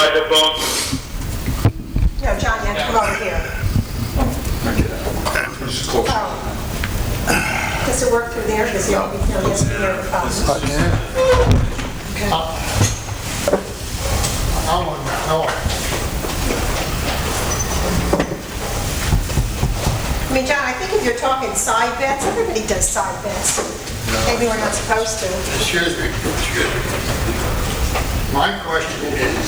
microphone? No, John, you have to come over here. Oh. Does it work through there? Does it, no, yes, we have the phone. Okay. I mean, John, I think if you're talking side bets, everybody does side bets. Maybe we're not supposed to. Excuse me. My question is,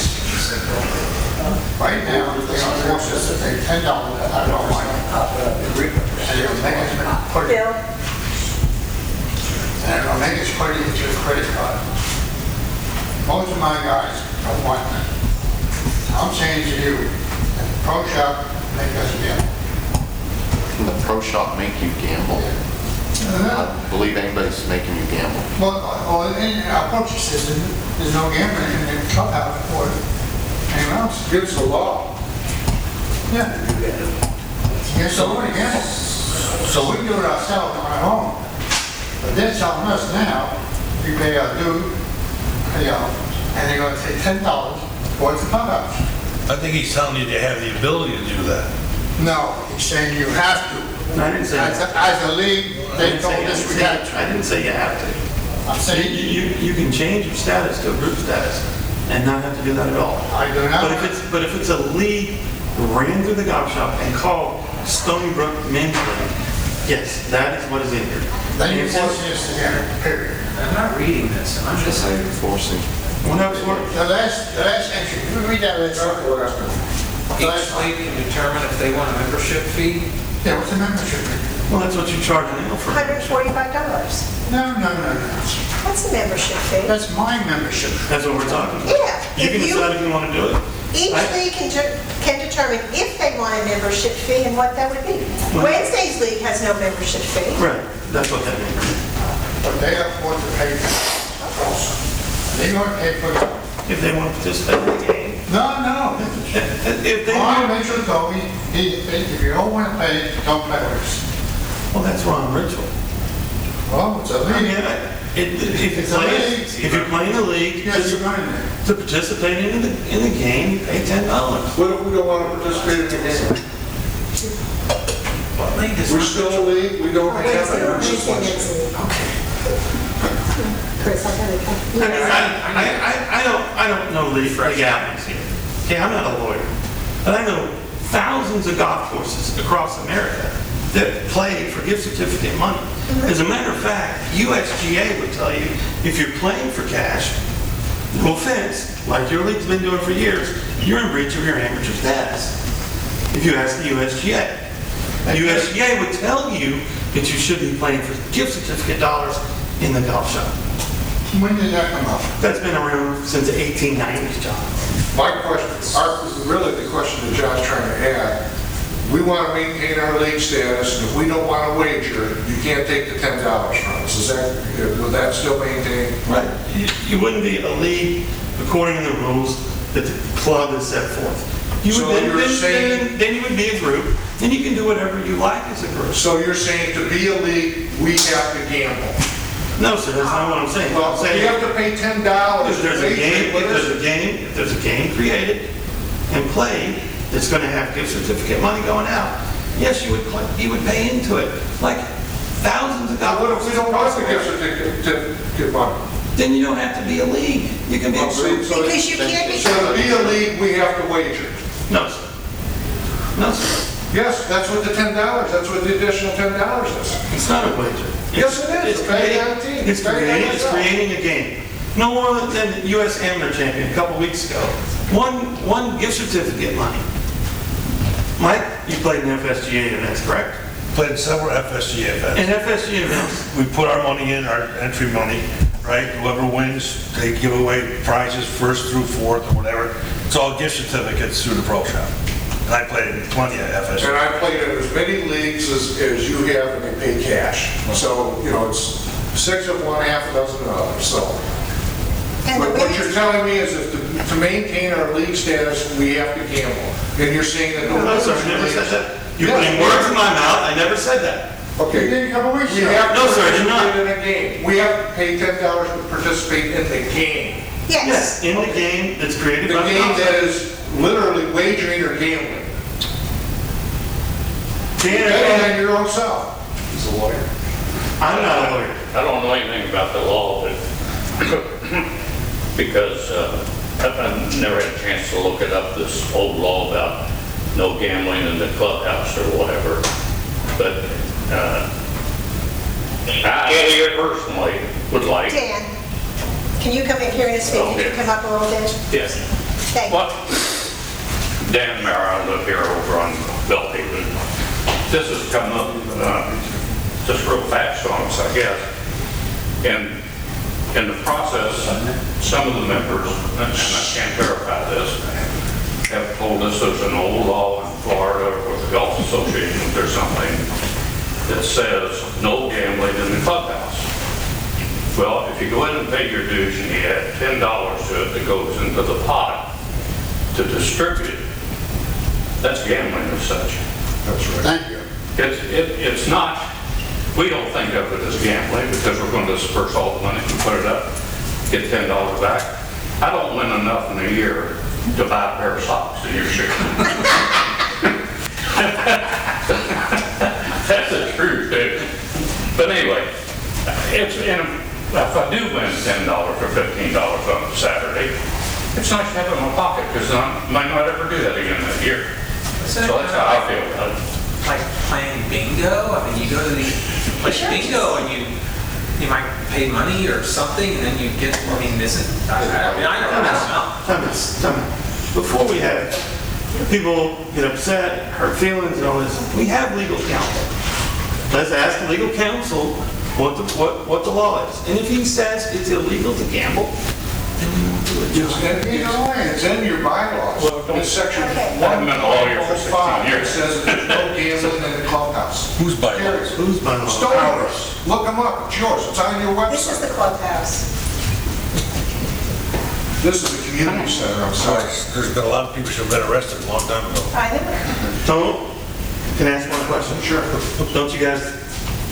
right now, they are forced us to pay $10 out of our money. And they'll make us put it, Bill? and they'll make us put it into a credit card. Most of my guys don't want that. I'm saying to you, that the pro shop make us gamble. Can the pro shop make you gamble? I don't believe anybody's making you gamble. Well, in our poacher system, there's no gambling in the clubhouse or anyone else. It's the law. Yeah. Yeah, so we're gonna gamble. So we do it ourselves on our own. But they're telling us now, we pay our due, and they're gonna take $10 towards the clubhouse. I think he's telling you they have the ability to do that. No, he's saying you have to. I didn't say that. As a league, they told us we had to. I didn't say you have to. I'm saying, You can change your status to a group status and not have to do that at all. I do not. But if it's a league ran through the golf shop and called Stony Brook Men's League, yes, that is what is in here. Then you're forcing us to gamble, period. I'm not reading this, I'm just saying Forcing. Well, that's what. The last entry, can you read that last one? each league can determine if they want a membership fee. Yeah, what's the membership fee? Well, that's what you charge now for. $145. No. That's a membership fee. That's my membership. That's what we're talking about. Yeah. You can decide if you want to do it. Each league can determine if they want a membership fee and what that would be. Wednesday's league has no membership fee. Right, that's what that means. But they are forced to pay for it. They're going to pay for it. If they want to participate in the game. No. If they Ron do, Mitchell told me, if you don't want to pay, don't play with us. well, that's Ron Ritual. Well, it's a I mean, league. if you play in the league, Yes, you're running there. to participate in the game, you pay $10. What if we don't want to participate in the game? What league is We're still a league, we don't have to. Chris, I gotta come. I don't know legalities here. Okay, I'm not a lawyer, but I know thousands of golf courses across America that play for gift certificate money. As a matter of fact, USGA would tell you if you're playing for cash, no offense, like your league's been doing for years, you're in breach of your amateur status. If you ask the USGA. USGA would tell you that you should be playing for gift certificate dollars in the golf shop. When did that come up? That's been around since the 1890s, John. My question, really the question that John's trying to add, we want to maintain our league status, and if we don't want to wager, you can't take the $10 from us. Is that, will that still maintain? Right. You wouldn't be a league according to the rules that the club has set forth. So you're saying- then you would be a group, and you can do whatever you like as a group. So you're saying to be a league, we have to gamble? No, sir, that's not what I'm saying. Well, I'm saying you have to pay $10. if there's a game, What if is there's a it? game, if there's a game created and played that's going to have gift certificate money going out, yes, you would pay into it, like thousands of Now, dollars. what if we don't want the gift certificate money? Then you don't have to be a league. You can be a Well, see, group. so- Because you can't be. So to be a league, we have to wager? No, sir. No, sir. Yes, that's what the $10, that's what the additional $10 is. It's not a wager. Yes, it is. It's Pay creating, on a team. it's Pay on creating, it's yourself. creating a game. No more than the U.S. Amateur Champion a couple weeks ago. One gift certificate money. Mike, you played in FSGA events, correct? Played several FSGA events. In FSGA events, We put our money in, our entry money, right? Whoever wins, they give away prizes first through fourth or whatever. It's all gift certificates through the pro shop. And I played in plenty of And FSGA. I played in as many leagues as you have, and they pay cash. So, you know, it's 6 of one, half a dozen of others, so. And the But what you're women's, telling me is if to maintain our league status, we have to gamble. And you're saying that no. no, sir, I never said that. You're Yes. putting words in my mouth. I never said that. Okay. You did a couple weeks We ago. have to No, sir, I did not. participate in a game. We have to pay $10 to participate in the game. Yes. In the game that's created The by the game that outside. is literally wagering or gambling. Dan, Betting on your own self. He's a lawyer. I'm not a lawyer. I don't know anything about the law, but because I've never had a chance to look it up, this old law about no gambling in the clubhouse or whatever. But I personally would like. Dan, can you come in here and speak? Can you Okay. come up a little bit? Yes. Thank you. What? Dan Mayer, I live here over on Bellhaven. This has come up just real fast on us, I guess. And in the process, some of the members, and I can't verify this, have told us there's an old law in Florida or the Golf Association or something that says no gambling in the clubhouse. Well, if you go in and pay your dues and you add $10 to it that goes into the pot to distribute, that's gambling as such. That's right. Thank you. It's not, we don't think of it as gambling because we're going to disperse all the money and put it up, get $10 back. I don't win enough in a year to buy a pair of socks in your shoe. That's the truth, dude. But anyway, if I do win $10 or $15 on a Saturday, it's nice to have it in my pocket because I might not ever do that again that year. So that's how I feel about it. Like playing bingo? I mean, you go to play bingo and you might pay money or something and then you get, I mean, I don't know. Time out. Before we have people get upset, hurt feelings and all this, we have legal counsel. Let's ask the legal counsel what the law is. And if he says it's illegal to gamble, then we won't do it. It's in your bylaws. It's section Okay. I've been a lawyer for 16 105. It years. says there's no gambling in the clubhouse. Who's buying Period. it? Who's buying it? Stores. Look them up. It's yours. It's on your This is the website. clubhouse. This is the community center. I'm sorry. There's been a lot of people who have been arrested a long time ago. I know. Don't, can I ask one question? Sure. Don't you guys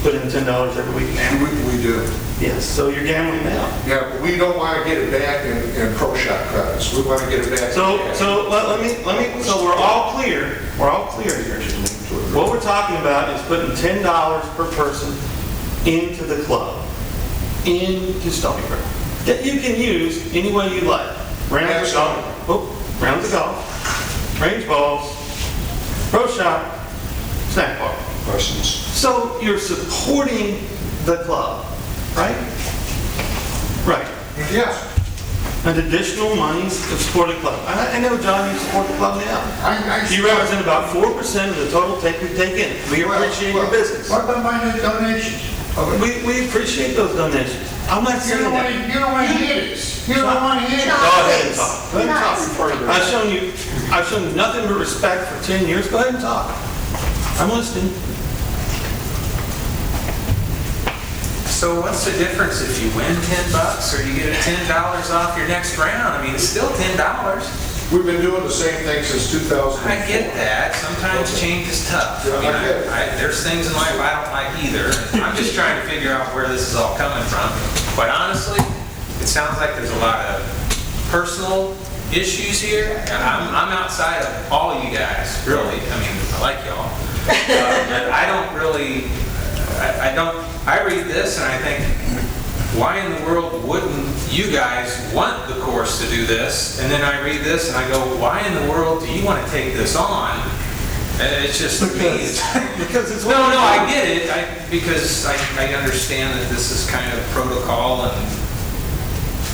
put in $10 every week now? We do. Yes, so you're gambling now. Yeah, but we don't want to get it back in pro shop credits. We want to get it back. So let me, so we're all clear here. What we're talking about is putting $10 per person into the club, into Stony Brook, that you can use any way you like. Rounds of golf, range balls, pro shop, snack bar. Questions? So you're supporting the club, right? Right. Yes. And additional monies to support the club. I know, John, you support the club now. You represent about 4% of the total we take in. We appreciate your business. What about my donations? We appreciate those donations. I'm not You saying don't want that. to, you don't want to hear this. You don't want to hear Go this. ahead and talk. Go ahead and talk. I've shown you nothing but respect for 10 years. Go ahead and talk. I'm listening. So what's the difference if you win $10 or you get $10 off your next round? I mean, it's still $10. We've been doing the same thing since 2004. I get that. Sometimes change is tough. I mean, I get it. there's things in life I don't like either. I'm just trying to figure out where this is all coming from. Quite honestly, it sounds like there's a lot of personal issues here. And I'm outside of all you guys, really. I mean, I like y'all. But I don't really, I read this and I think, why in the world wouldn't you guys want the course to do this? And then I read this and I go, why in the world do you want to take this on? And it's just, Because it's no, I get it, because I understand that this is kind of protocol and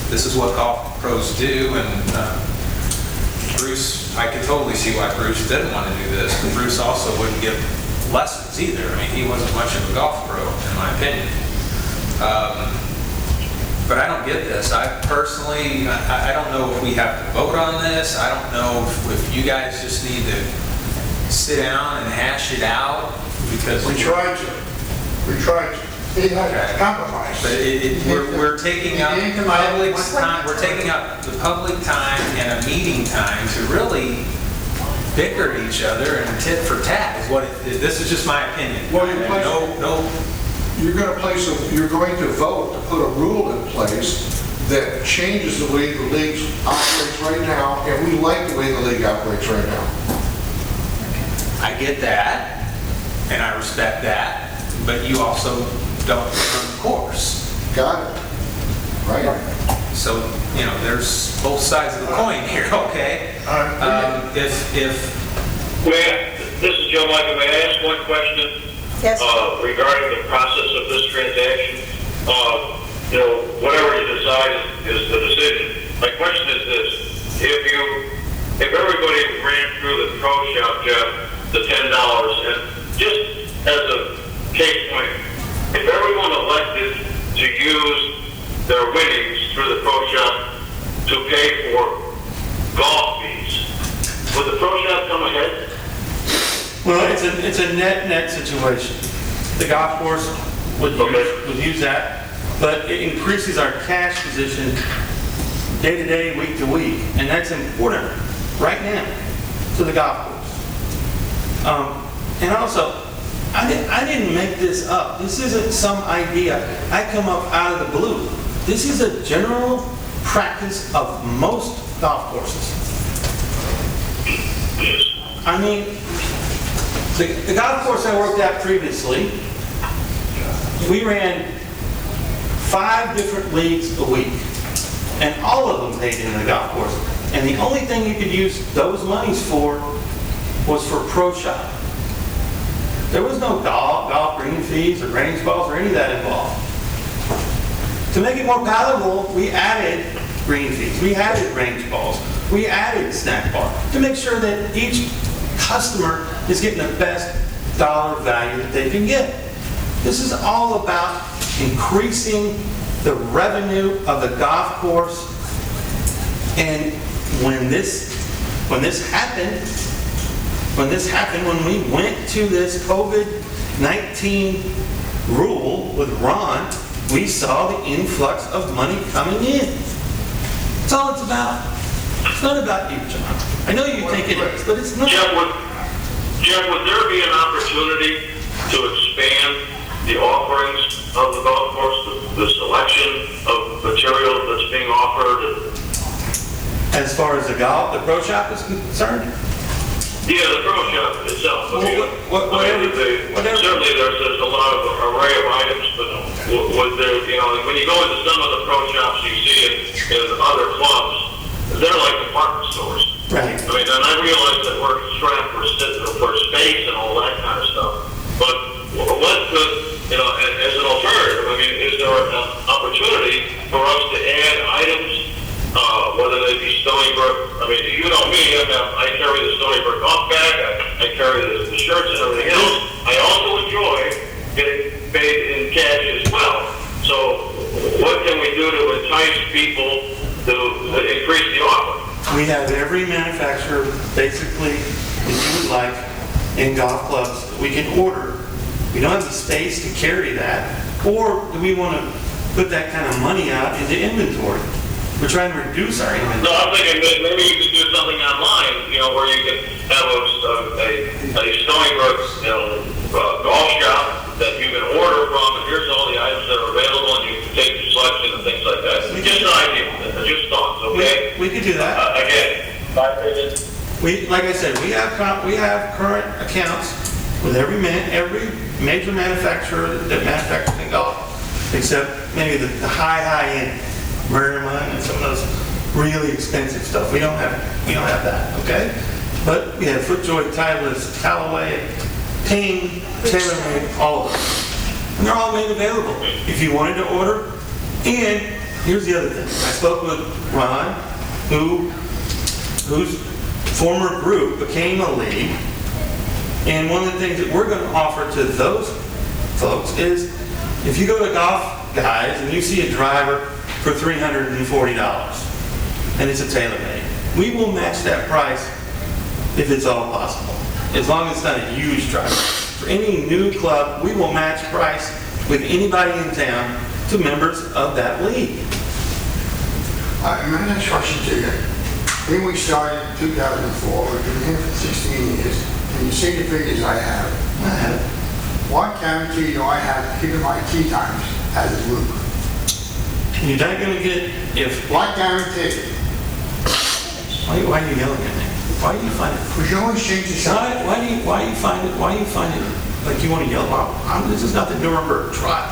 this is what golf pros do, and Bruce, I could totally see why Bruce didn't want to do this, but Bruce also wouldn't give lessons either. I mean, he wasn't much of a golf pro, in my opinion. But I don't get this. I personally, I don't know if we have to vote on this. I don't know if you guys just need to sit down and hash it out, because We tried to. It had a compromise. But we're taking up public time, we're taking up the public time and a meeting time to really bicker at each other and tit for tat is what this is just my opinion. Well, you're No, you're going to vote to put a rule in place that changes the way the league operates right now, and we like the way the league operates right now. I get that, and I respect that, but you also don't run the course. Got it. Right. So, you know, there's both sides of the coin here, okay? Well, this is Joe Michael. May I ask one question? Yes. Regarding the process of this transaction? You know, whatever you decide is the decision. My question is this: if everybody ran through the pro shop, Jeff, the $10, and just as a case point, if everyone elected to use their winnings through the pro shop to pay for golf fees, would the pro shop come ahead? Well, it's a net situation. The golf course would use that, but it increases our cash position day to day, week to week, and that's important right now to the golf course. And also, I didn't make this up. This isn't some idea I come up out of the blue. This is a general practice of most golf courses. I mean, the golf course I worked at previously, we ran 5 different leagues a week, and all of them paid into the golf course. And the only thing you could use those monies for was for pro shop. There was no golf green fees or range balls or any of that involved. To make it more palatable, we added green fees, we added range balls, we added snack bar to make sure that each customer is getting the best dollar value that they can get. This is all about increasing the revenue of the golf course. And when this happened, when we went to this COVID-19 rule with Ron, we saw the influx of money coming in. That's all it's about. It's not about you, John. I know you think it is, but it's not. Jeff, would there be an opportunity to expand the offerings of the golf course, the selection of material that's being offered? As far as the pro shop is concerned? Yeah, the pro shop itself. Whatever. Certainly there's a lot of array of items, but would there, you know, when you go into some of the pro shops, you see it in other clubs, they're like department stores. Right. I mean, and I realize that we're strapped for space and all that kind of stuff, but what could, you know, as an alternative, I mean, is there an opportunity for us to add items, whether they be Stony Brook? I mean, you know me, I carry the Stony Brook golf bag, I carry the shirts and everything else. I also enjoy getting paid in cash as well. So what can we do to entice people to increase the offer? We have every manufacturer, basically, that you would like in golf clubs that we can order. We don't have the space to carry that, or do we want to put that kind of money out into inventory? We're trying to reduce our inventory. No, I'm thinking that maybe you could do something online, you know, where you can have a Stony Brook, you know, golf shop that you can order from, and here's all the items that are available, and you can take your selection and things like that. Just an idea, just thoughts, okay? We could do that. Again, my opinion. Like I said, we have current accounts with every major manufacturer that manufactures in golf, except maybe the high end, Merriman and some of those really expensive stuff. We don't have that, okay? But we have FootJoy, Titleist, Callaway, Ping, TaylorMade, all of them. And they're all made available if you wanted to order. And here's the other thing. I spoke with Ron, whose former group became a league. And one of the things that we're going to offer to those folks is if you go to Golf Guys and you see a driver for $340 and it's a TaylorMade, we will match that price if it's all possible, as long as it's not a huge driver. For any new club, we will match price with anybody in town to members of that league. My next question to you. When we started in 2004, we've been here for 16 years, and you see the figures I have. What guarantee do I have keeping my tee times as a group? You're not gonna get, if, Like guaranteed. why are you yelling at me? Why do you find it? We can always change the subject. Why do you find it like you want to yell out? This is not the Nuremberg trial.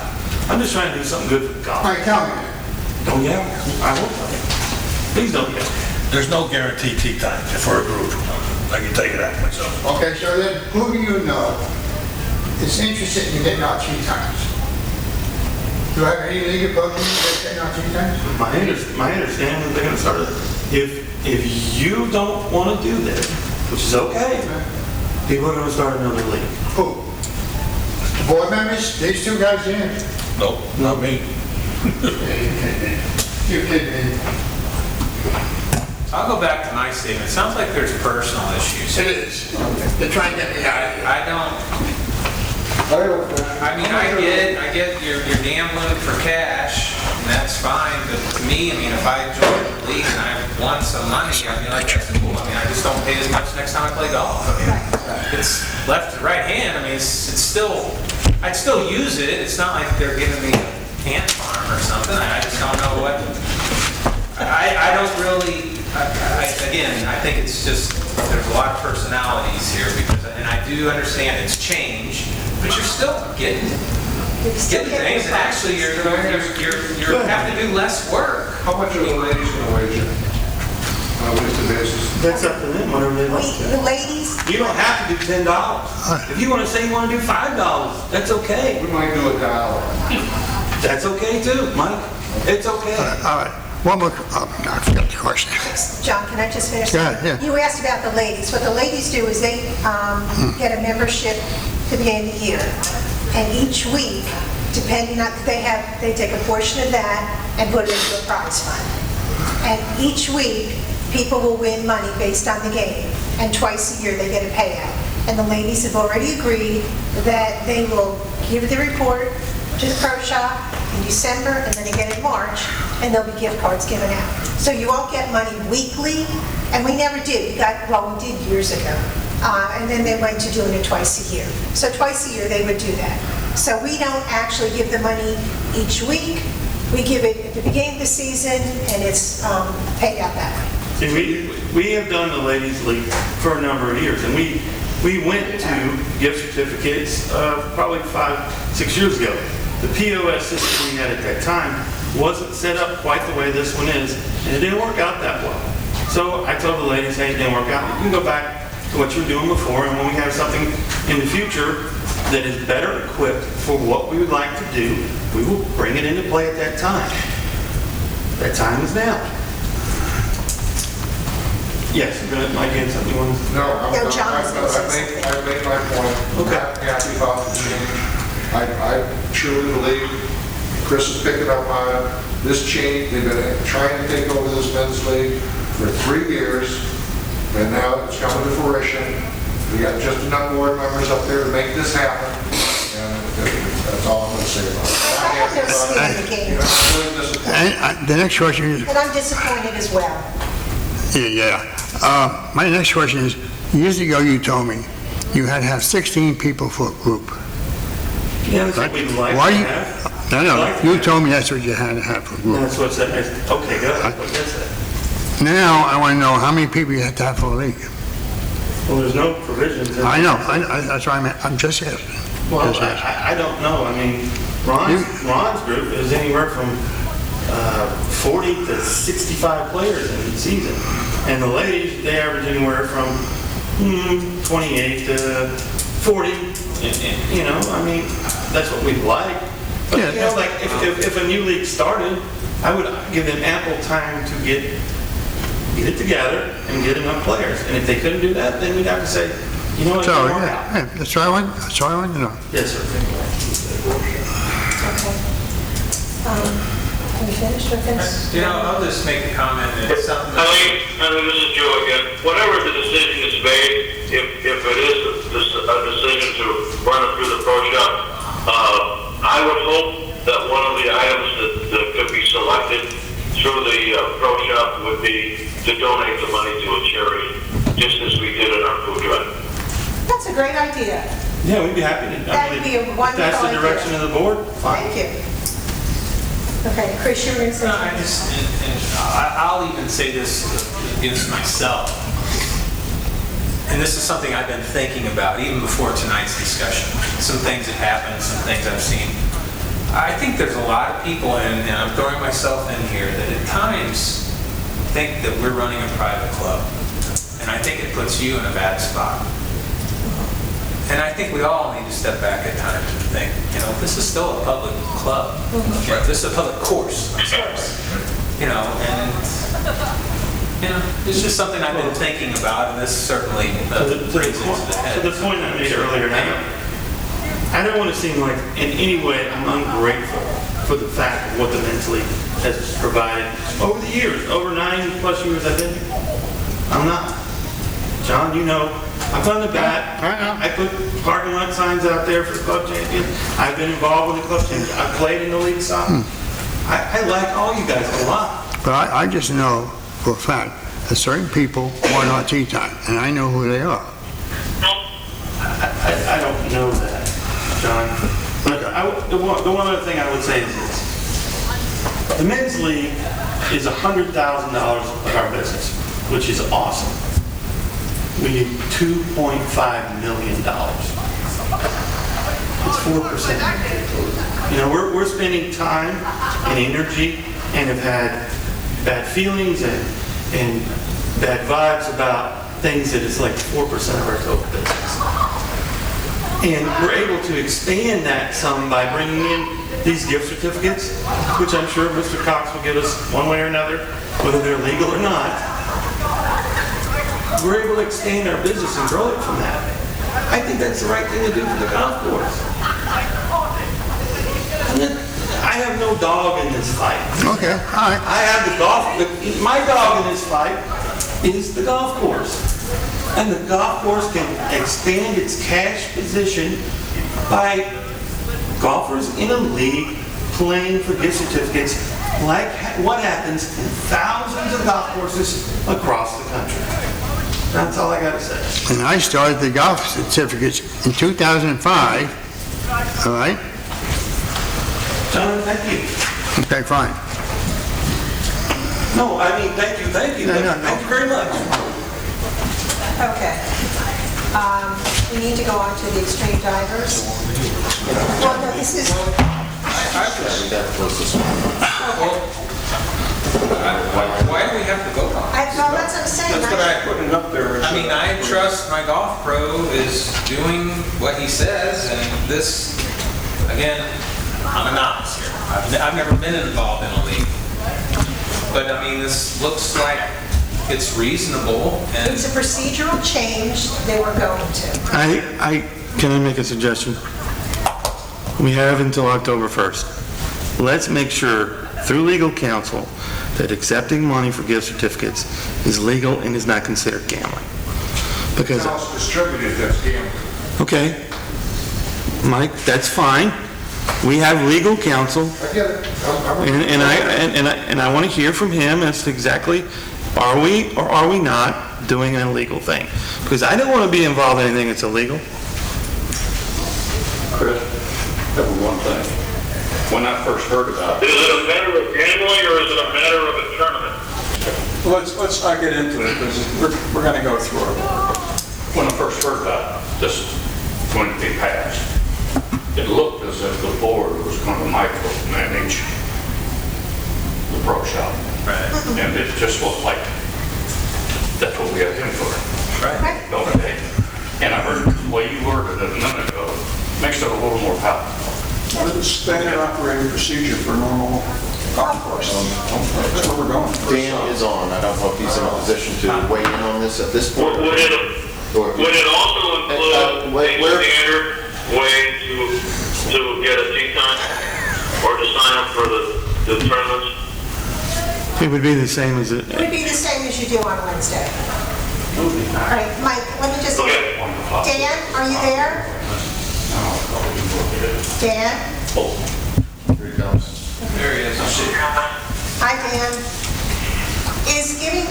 I'm just trying to do something good for the All golf. right, tell me that. Don't yell. I won't tell you. Please don't yell. There's no guaranteed tee time for a group. I can tell you that myself. Okay, so then who do you know is interested in getting out 3 times? Do you have any league opposing you getting out 3 times? My understanding is they're gonna start it. If you don't want to do this, which is okay, people are gonna start another league. Who? The board members? These 2 guys in? No, not me. You kidding me? I'll go back to my statement. It sounds like there's personal issues. It is. They're trying to get me out of here. I mean, I get you're gambling for cash, and that's fine, but to me, I mean, if I join the league and I won some money, I mean, like, that's cool. I mean, I just don't pay as much next time I play golf. I mean, it's left to right hand, I mean, it's still, I'd still use it. It's not like they're giving me a ant farm or something. I just don't know what, I don't really, again, I think it's just, there's a lot of personalities here, because, and I do understand it's change, but you're still getting things, and actually you have to do less work. How much are the ladies gonna wager on a weekly basis? That's up to them, whatever they like to. The ladies, You don't have to do $10. If you want to say you want to do $5, that's okay. We might do $1. That's okay too, Mike. It's okay. All right. One more, I forgot the question. John, can I just finish? Go ahead, yeah. You asked about the ladies. What the ladies do is they get a membership to the end of the year. And each week, depending on, they take a portion of that and put it into a prize fund. And each week, people will win money based on the game. And twice a year, they get a payout. And the ladies have already agreed that they will give the report to the pro shop in December, and then again in March, and there'll be gift cards given out. So you won't get money weekly, and we never did. We did years ago. And then they went to doing it twice a year. So twice a year, they would do that. So we don't actually give the money each week. We give it at the beginning of the season, and it's paid out that way. See, we have done the ladies' league for a number of years, and we went to gift certificates probably 5-6 years ago. The POS system we had at that time wasn't set up quite the way this one is, and it didn't work out that well. So I told the ladies, hey, it didn't work out. You can go back to what you were doing before, and when we have something in the future that is better equipped for what we would like to do, we will bring it into play at that time. That time is now. Yes, you're gonna, Mike, had something you want to... No, I'm No, done. John is gonna say I've made my point. Okay. I'm happy about the change. I truly believe Chris is picking up on it. This change, they've been trying to take over this men's league for 3 years, and now it's coming to fruition. We got just enough board members up there to make this happen, and that's all I'm going to say about it. I have no skin in the game, I'm really disappointed. And the next question is, and I'm disappointed as well. my next question is, years ago you told me you had to have 16 people for a group. Yeah, that's what we'd like Why to you- have. No, you told me that's what you had to have for a group. That's what's that, okay, go ahead. What is that? Now, I want to know how many people you have to have for a league. Well, there's no provisions in... I know, that's why I'm just asking. Well, Just asking. I don't know. I mean, Ron's group is anywhere from 40 to 65 players in each season. And the ladies, they average anywhere from 28 to 40. You know, I mean, that's what we'd like. But, Yeah, you know, like, if a new league started, I would give them ample time to get it together and get enough players. And if they couldn't do that, then we'd have to say, you know what, So, it didn't work out. yeah, that's all I want to know. Yes, sir. Okay. Are you finished with this? You know, I'll just make a comment, and it's something that... This is Joe again. Whatever the decision is made, if it is a decision to run it through the pro shop, I would hope that one of the items that could be selected through the pro shop would be to donate the money to a charity, just as we did in our food drive. That's a great idea. Yeah, we'd be happy to. That would be a If wonderful that's the idea. direction of the board, fine. Thank you. Okay, Chris, you were going to say No, I something? just, I'll even say this against myself. And this is something I've been thinking about even before tonight's discussion. Some things that happened, some things I've seen. I think there's a lot of people, and I'm throwing myself in here, that at times think that we're running a private club. And I think it puts you in a bad spot. And I think we all need to step back at times and think, this is still a public club. Right? This is a public course, I'm sorry. And it's just something I've been thinking about, and this certainly brings it to the head. To the point I made earlier, I don't want to seem like in any way I'm ungrateful for the fact of what the men's league has provided over the years, over 9+ years I've been here. I'm not. John, I've done the bat. I put parking lot signs out there for the club champion. I've been involved with the club champion. I've played in the league soccer. I like all you guys a lot. But I just know for a fact that certain people want our tea time, and I know who they are. I don't know that, John. But the one other thing I would say is this. The men's league is $100,000 of our business, which is awesome. We need $2.5 million. It's 4%. We're spending time and energy and have had bad feelings and bad vibes about things that is like 4% of our total business. And we're able to expand that some by bringing in these gift certificates, which I'm sure Mr. Cox will give us one way or another, whether they're legal or not. We're able to expand our business and grow it from that. I think that's the right thing to do for the golf course. I have no dog in this fight. Okay, all right. I have my dog in this fight is the golf course. And the golf course can expand its cash position by golfers in a league playing for gift certificates like what happens in thousands of golf courses across the country. That's all I got to say. And I started the golf certificates in 2005, all right? John, thank you. Okay, fine. No, I mean, thank you. Thank you very much. Okay. We need to go on to the extreme divers. Well, no, this is, Why do we have to vote on it? well, that's what I'm saying. right? Putting it up there. I mean, I trust my golf pro is doing what he says, and this, again, I'm a novice here. I've never been involved in a league. But, I mean, this looks like it's reasonable, and It's a procedural change they were going to. Can I make a suggestion? We have until October 1st. Let's make sure, through legal counsel, that accepting money for gift certificates is legal and is not considered gambling. Because, How it's distributed, that's gambling. okay, Mike, that's fine. We have legal counsel, I get it. and I want to hear from him as to exactly, are we or are we not doing an illegal thing? Because I don't want to be involved in anything that's illegal. Chris, that was one thing. When I first heard about it, Is it a matter of gambling or is it a matter of a tournament? Let's not get into it, because we're going to go through it. when I first heard about this going to be passed, it looked as if the board was going to micromanage the pro shop. Right. And it just looked like that's what we had in for. Right. Don't it? And I heard the way you worded it a minute ago, makes it a little more palatable. What is standard operating procedure for normal golf course? That's where we're going. Dan is on. I don't know if he's in a position to weigh in on this at this point. Would it also include a standard way to get a tee time or to sign up for the tournaments? It would be the same as it. It would be the same as you do on Wednesday. All right, Mike, let me just, Okay. Dan, are you there? Dan? Here he comes. There he is. Hi, Dan. Is giving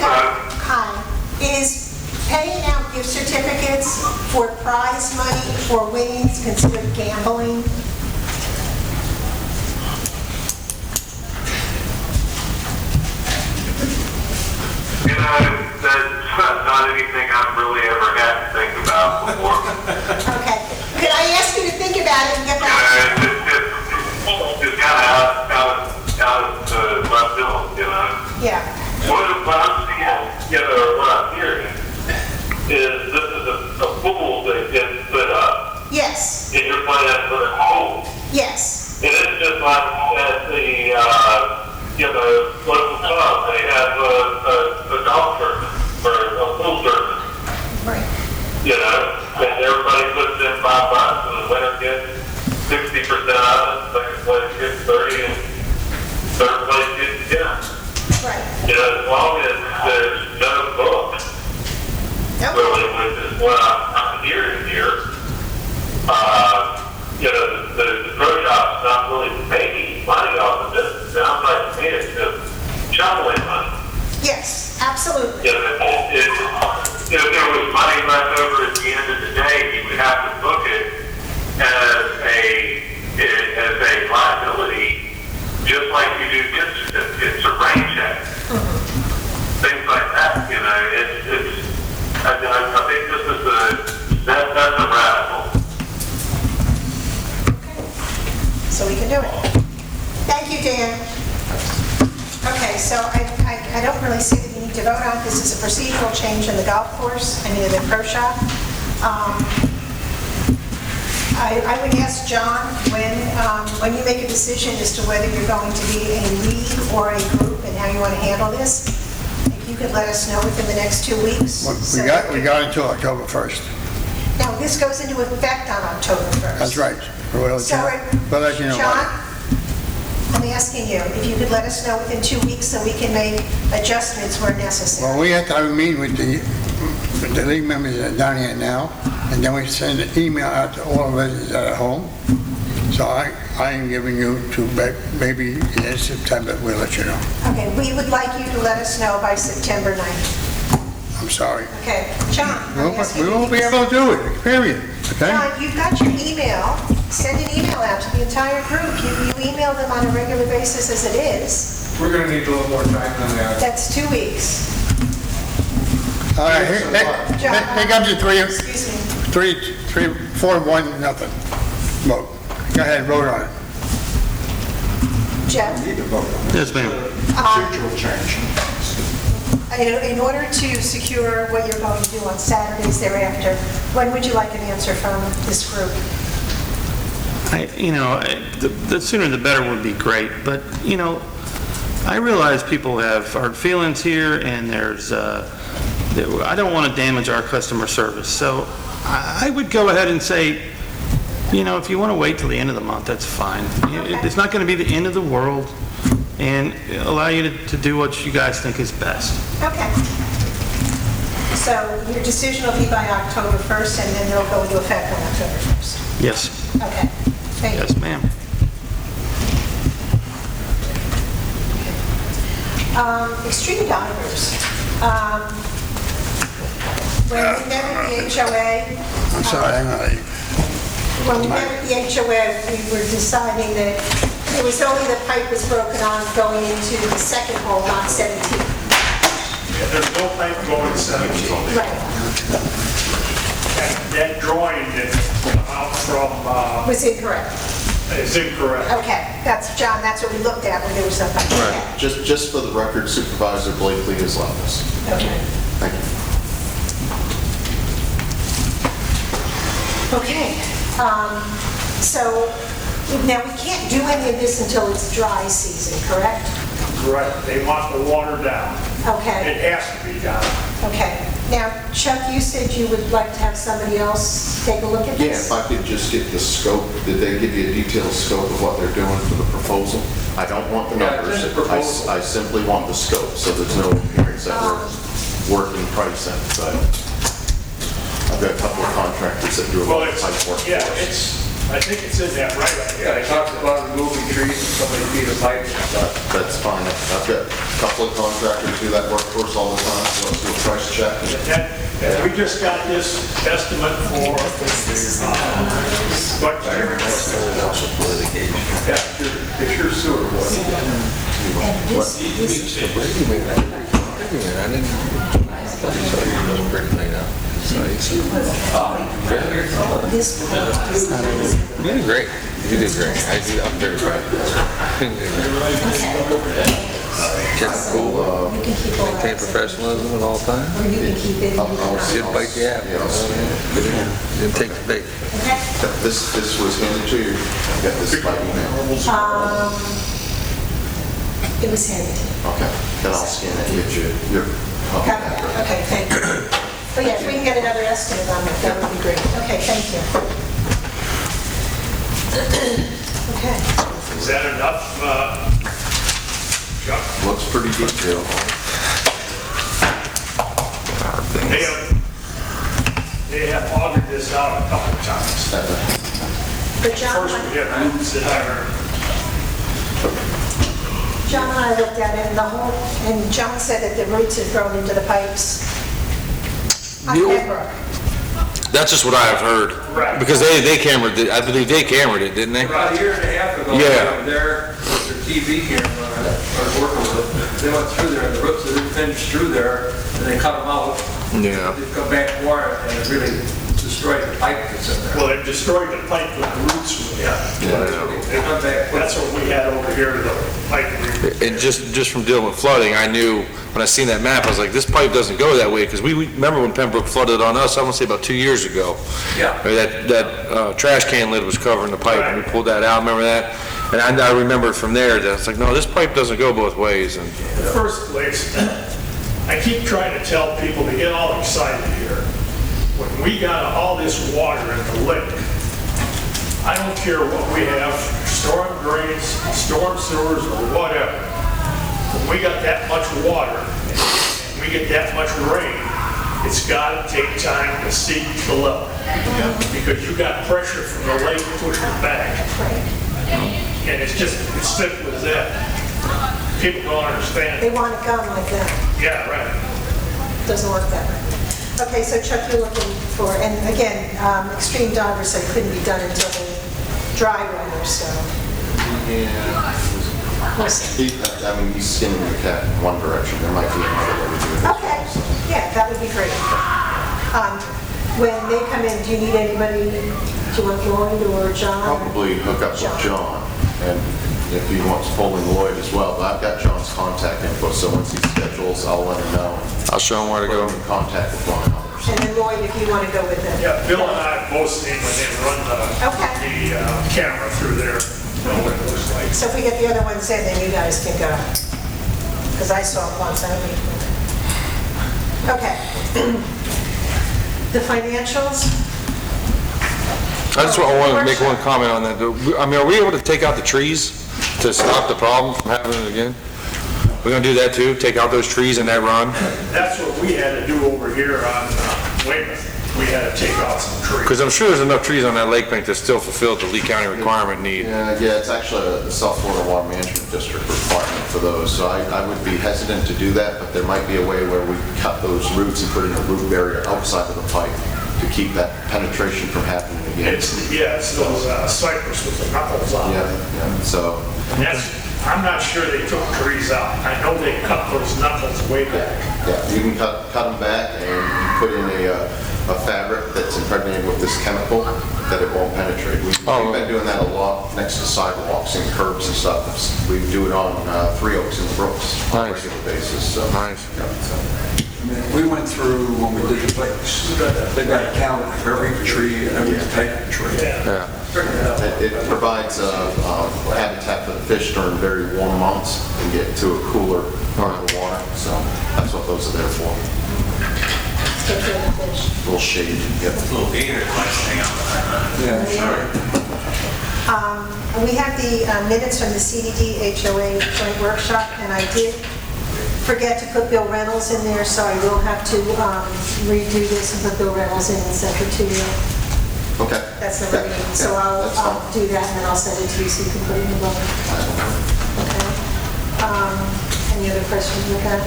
is paying out gift certificates for prize money for winnings considered gambling? that's not anything I've really ever had to think about before. Okay. Could I ask you to think about it and get back? It's kind of out of the left field, you know? Yeah. What I'm seeing, what I'm hearing is this is a pool that gets put up Yes. in your plan for the home. Yes. And it's just like at the, local club, they have a golf tournament or a pool tournament, Right. and everybody puts in $5 and the winner gets 60% of it, second place gets 30 and third place gets 10. Right. As long as there's no book, Nope. really, which is what I'm hearing here, the pro shop's not really making money off of this. It sounds like to me it's just shoveling money. Yes, absolutely. If there was money left over at the end of the day, you would have to book it as a liability, just like you do gift certificates or rain checks. Things like that, I think this is that's a radical. So we can do it. Thank you, Dan. Okay, so I don't really see that you need to vote on it. This is a procedural change in the golf course, in the pro shop. I would ask John, when you make a decision as to whether you're going to be a league or a group and how you want to handle this, if you could let us know within the next 2 weeks. We got until October 1st. Now, this goes into effect on October 1st. That's right. We'll let you know. John, I'm asking you, if you could let us know within 2 weeks so we can make adjustments where necessary. Well, we have to have a meeting with the league members that are down here now, and then we send an email out to all residents that are at home. So I am giving you to maybe in September, we'll let you know. Okay, we would like you to let us know by September 9th. I'm sorry. Okay, John, I'm asking We you. won't be able to do it, period, okay? John, you've got your email. Send an email out to the entire group. You email them on a regular basis as it is. We're gonna need a little more time than that. That's 2 weeks. All right, here comes your Excuse me. 4-1, nothing. Vote. Go ahead, vote on it. Jeff? Need to vote on Yes, ma'am. procedural change. In order to secure what you're going to do on Saturdays thereafter, when would you like an answer from this group? The sooner the better would be great, but, I realize people have hard feelings here, and I don't want to damage our customer service, so I would go ahead and say, if you want to wait till the end of the month, that's fine. It's not going to be the end of the world, and allow you to do what you guys think is best. Okay. So your decision will be by October 1st, and then it'll go into effect on October 1st. Yes. Okay. Thank you. Yes, ma'am. Extreme divers. When we met at the HOA, I'm sorry, hang on. when we met at the HOA, we were deciding that it was only the pipe was broken on going into the second hole, not 17. There's no pipe going to 17. Right. That drawing that came out from, Was incorrect. is incorrect. Okay, John, that's what we looked at when there was a pipe. Right. Just for the record, Supervisor Blakely has left us. Okay. Thank you. Okay, so now we can't do any of this until it's dry season, correct? Correct. They want the water down. Okay, It has to be down. okay. Now, Chuck, you said you would like to have somebody else take a look at Yeah, this? if I could just get the scope, did they give you a detailed scope of what they're doing for the proposal? I don't want the Yeah, numbers. just the proposal. I simply want the scope, so there's no appearance that we're working price in, but I've got a couple of contractors that do a lot of pipe work for Yeah, us. I think it's in that right. Yeah, I talked about removing trees and so many feet of pipe. That's fine. I've got a couple of contractors do that work for us all the time, so let's do a price check. And we just got this estimate for, what, It's your sewer. And this arguing. I didn't. I thought he was pretty laid out. So you did great. You did great. I'm very proud. Just cool. Maintain professionalism at all times. Didn't bite the apple. Didn't take the bait. This was handed to you. I got this by email. It was handed to me. Okay, then I'll scan it and get you your copy. Okay, thank you. But yeah, if we can get another estimate on it, that would be great. Okay, thank you. Okay. Is that enough, Chuck? Looks pretty detailed. They have augured this out a couple of times. But John, First, we had roots that are, John and I looked at it, and John said that the roots had grown into the pipes on Pembroke. That's just what I have heard. Right. Because they cameraed it. I believe they cameraed it, didn't they? About a year and a half ago, Yeah. there was their TV camera I was working with. They went through there, and the roots that had finished through there, and they cut them out. Yeah. They've come back for it, and it really destroyed the pipe that's in there. well, they've destroyed the pipe with the roots. They come back. That's what we had over here, the pipe. And just from dealing with flooding, I knew, when I seen that map, I was like, this pipe doesn't go that way, because we remember when Pembroke flooded on us, I want to say about 2 years ago. Yeah. That trash can lid was covering the pipe, and we pulled that out, remember that? And I remembered from there that it's like, no, this pipe doesn't go both ways. And In the first place, I keep trying to tell people to get all excited here. When we got all this water in the lake, I don't care what we have, storm drains, storm sewers, or whatever. When we got that much water, and we get that much rain, it's got to take time to seep the level. Because you got pressure from the lake pushing back. And it's simple as that. People don't understand. They want it gone like that. Yeah, right. Doesn't work that way. Okay, so Chuck, you're looking for, and again, extreme dogger said couldn't be done until the dry weather, so. We'll see. He's skinning the cat in one direction. There might be another way to do it. Okay, yeah, that would be great. When they come in, do you need anybody, do you want Lloyd or John? Probably hook up with John, and if he wants polling Lloyd as well, but I've got John's contact info, so once he schedules, I'll let him know. I'll show him where to go. Put him in contact with one another. And then Lloyd, if you want to go with them. Yeah, Bill and I both seen when they run the camera through there, know what it looks like. So if we get the other ones in, then you guys can go. Because I saw it once, I don't need to. Okay. The financials? I just want to make one comment on that. I mean, are we able to take out the trees to stop the problem from happening again? We're going to do that too? Take out those trees in that run? That's what we had to do over here on Weymouth. We had to take out some trees. Because I'm sure there's enough trees on that lake bank that still fulfill the Lee County requirement need. Yeah, it's actually a South Florida Water Management District requirement for those, so I would be hesitant to do that, but there might be a way where we cut those roots and put in a root barrier outside of the pipe to keep that penetration from happening again. It's those cypress with the knuckles on. Yeah, so. And I'm not sure they took trees out. I know they cut those knuckles way back. Yeah, you can cut them back and put in a fabric that's impregnated with this chemical that it won't penetrate. We've been doing that a lot next to sidewalks and curbs and stuff. We do it on Three Oaks and the Brooks on a regular basis. So. Nice. We went through, when we did the lakes, they got a count for every tree and every type of tree. Yeah. It provides habitat for the fish during very warm months and get to a cooler part of the water. So that's what those are there for. Take care of the fish. A little shade. Little gator like hang out behind. Yeah, sure. We have the minutes from the CDD HOA joint workshop, and I did forget to put Bill Reynolds in there, so I will have to redo this and put Bill Reynolds in and send it to you. Okay. That's the reading, so I'll do that and then I'll send it to you so you can put it in the book. Okay. Any other questions with that?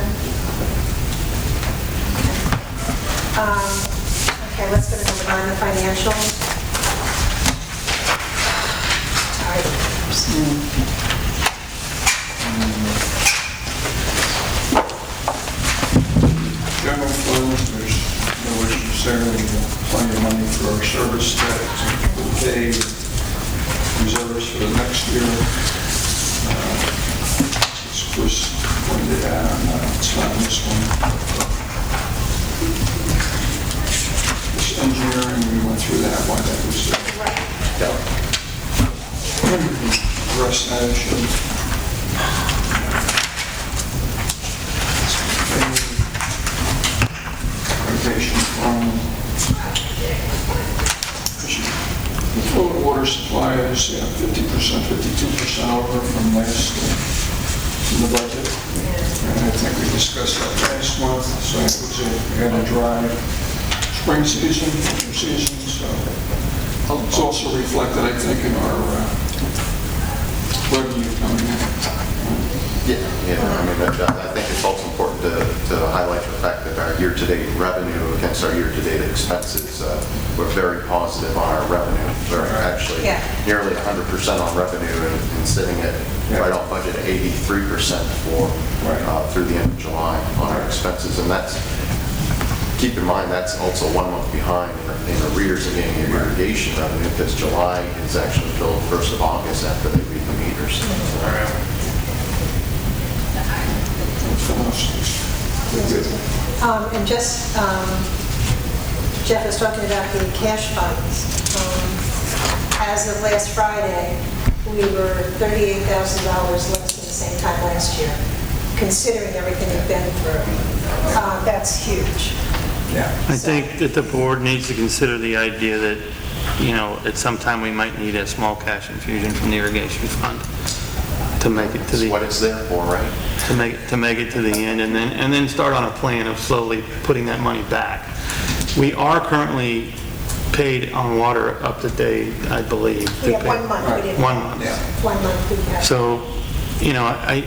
Okay, let's go to number 9, the financials. is there, we have plenty of money for our service that we pay reserves for the next year. As Chris pointed out, it's not in this one. This engineering, we went through that, why that was there. Rest that issue. Rotation from the fluid water supply is 50%, 52% over from last in the budget. And I think we discussed that last month, so it was we had a dry spring season, winter season, so it's also reflected, I think, in our revenue coming in. Yeah, I mean, I think it's also important to highlight the fact that our year-to-date revenue against our year-to-date expenses, we're very positive on our revenue. We're actually nearly 100% on revenue and sitting at right off budget at 83% through the end of July on our expenses. And that's, keep in mind, that's also 1 month behind in arrears of getting your irrigation revenue, because July is actually billed 1st of August after they read the meters. And just, Jeff was talking about the cash funds. As of last Friday, we were $38,000 less than the same time last year, considering everything we've been through. That's huge. I think that the board needs to consider the idea that, you know, at some time we might need a small cash infusion from the irrigation fund to make it to the... What it's there for, right? To make it to the end, and then start on a plan of slowly putting that money back. We are currently paid on water up to date, I believe. We have 1 month. We didn't. 1 month. 1 month we have. So, you know, I